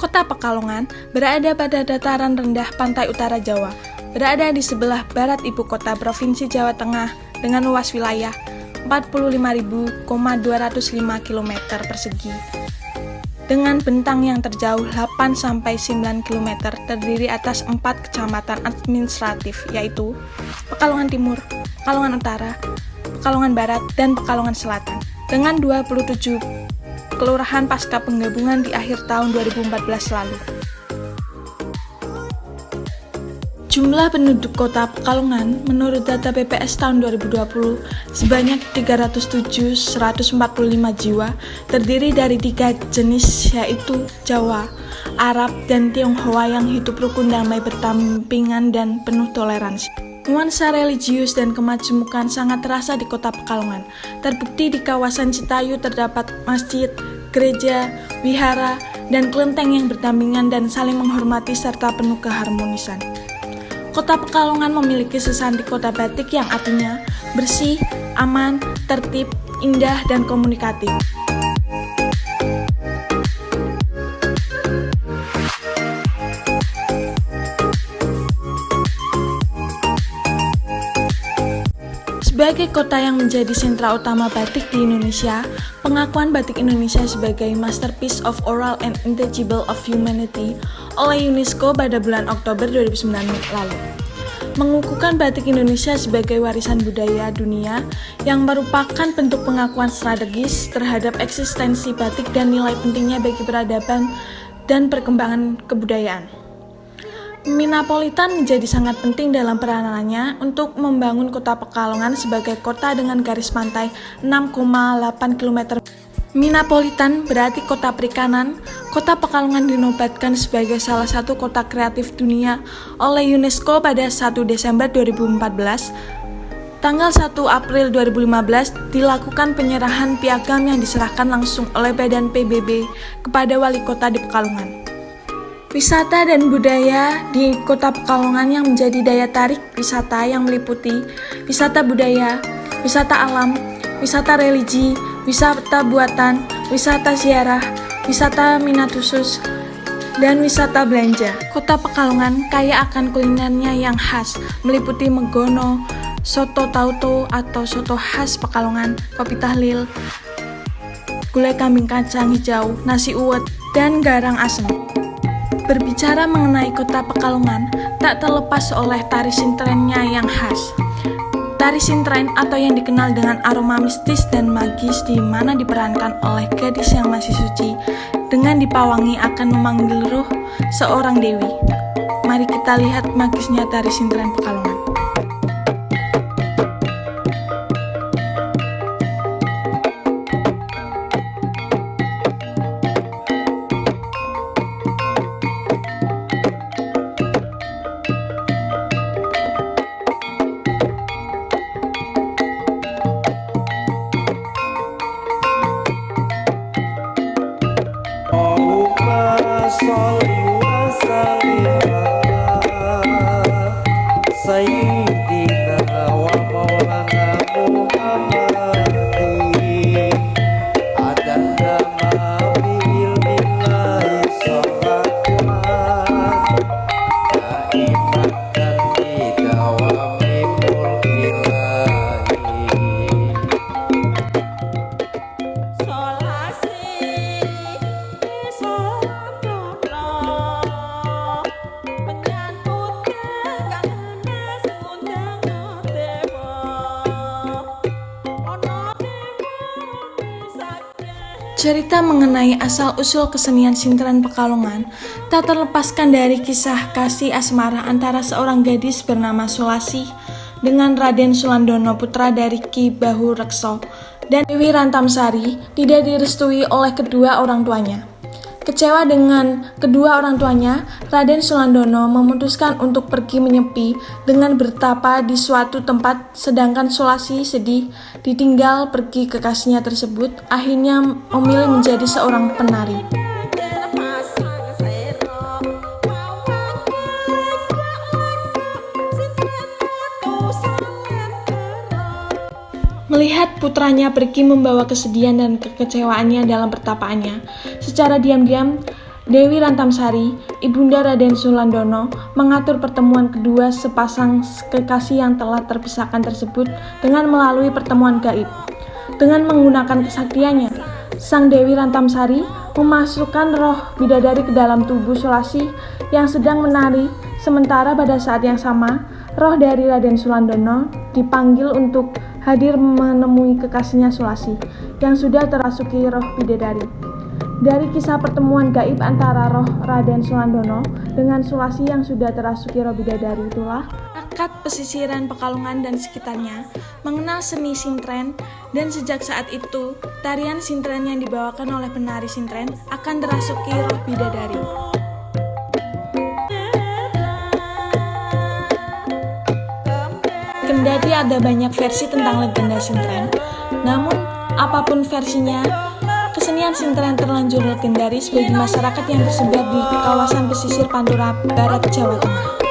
Kota Pekalongan berada pada dataran rendah pantai utara Jawa, berada di sebelah barat ibu kota Provinsi Jawa Tengah dengan luas wilayah 45.205 km persegi. Dengan bentang yang terjauh 8-9 km terdiri atas 4 kecamatan administratif yaitu Pekalongan Timur, Pekalongan Utara, Pekalongan Barat, dan Pekalongan Selatan dengan 27 kelurahan pasca penggabungan di akhir tahun 2014 lalu. Jumlah penduduk kota Pekalongan menurut data BPS tahun 2020 sebanyak 307.145 jiwa, terdiri dari 3 jenis yaitu Jawa, Arab, dan Tionghoa yang hidup rukun damai berdampingan dan penuh toleransi. Nuansa religius dan kemajemukan sangat terasa di kota Pekalongan. Terbukti di kawasan Citayu terdapat masjid, gereja, wihara, dan kelenteng yang berdampingan dan saling menghormati serta penuh keharmonisan. Kota Pekalongan memiliki sesandi kota batik yang artinya bersih, aman, tertib, indah, dan komunikatif. Sebagai kota yang menjadi sentra utama batik di Indonesia, pengakuan Batik Indonesia sebagai Masterpiece of Oral and Intangible of Humanity oleh UNESCO pada bulan Oktober 2009 lalu mengukuhkan Batik Indonesia sebagai warisan budaya dunia yang merupakan bentuk pengakuan strategis terhadap eksistensi batik dan nilai pentingnya bagi peradaban dan perkembangan kebudayaan. Minapolitan menjadi sangat penting dalam peranannya untuk membangun kota Pekalongan sebagai kota dengan garis pantai 6,8 km. Minapolitan berarti kota perikanan. Kota Pekalongan dinobatkan sebagai salah satu kota kreatif dunia oleh UNESCO pada 1 Desember 2014. Tanggal 1 April 2015 dilakukan penyerahan piagam yang diserahkan langsung oleh Badan PBB kepada wali kota di Pekalongan. Wisata dan budaya di kota Pekalongan yang menjadi daya tarik wisata yang meliputi wisata budaya, wisata alam, wisata religi, wisata buatan, wisata ziarah, wisata minat khusus, dan wisata belanja. Kota Pekalongan kaya akan kulinernya yang khas, meliputi megono, soto tauto atau soto khas Pekalongan, kopi tahlil, gulai kambing kacang hijau, nasi uwet, dan garang asem. Berbicara mengenai kota Pekalongan, tak terlepas oleh tari sintrennya yang khas. Tari sintren atau yang dikenal dengan aroma mistis dan magis di mana diperankan oleh gadis yang masih suci dengan dipawangi akan memanggil ruh seorang dewi. Mari kita lihat magisnya tari sintren Pekalongan. Cerita mengenai asal-usul kesenian sintren Pekalongan tak terlepaskan dari kisah kasih asmara antara seorang gadis bernama Sulasi dengan Raden Sulandono putra dari Ki Bahu Rekso dan Dewi Rantamsari tidak direstui oleh kedua orang tuanya. Kecewa dengan kedua orang tuanya, Raden Sulandono memutuskan untuk pergi menyepi dengan bertapa di suatu tempat, sedangkan Sulasi sedih ditinggal pergi kekasihnya tersebut, akhirnya memilih menjadi seorang penari. Melihat putranya pergi membawa kesedihan dan kekecewaannya dalam pertapaannya, secara diam-diam Dewi Rantamsari, Ibunda Raden Sulandono, mengatur pertemuan kedua sepasang kekasih yang telah terpisahkan tersebut dengan melalui pertemuan gaib. Dengan menggunakan kesaktiannya, Sang Dewi Rantamsari memasukkan roh bidadari ke dalam tubuh Sulasi yang sedang menari, sementara pada saat yang sama, roh dari Raden Sulandono dipanggil untuk hadir menemui kekasihnya Sulasi yang sudah terasuki roh bidadari. Dari kisah pertemuan gaib antara roh Raden Sulandono dengan Sulasi yang sudah terasuki roh bidadari itulah masyarakat pesisiran Pekalongan dan sekitarnya mengenal seni sintren, dan sejak saat itu tarian sintren yang dibawakan oleh penari sintren akan terasuki roh bidadari. Kendati ada banyak versi tentang legenda sintren, namun apapun versinya, kesenian sintren terlanjur legendaris bagi masyarakat yang tersebar di kawasan pesisir Pantura Barat, Jawa Tengah.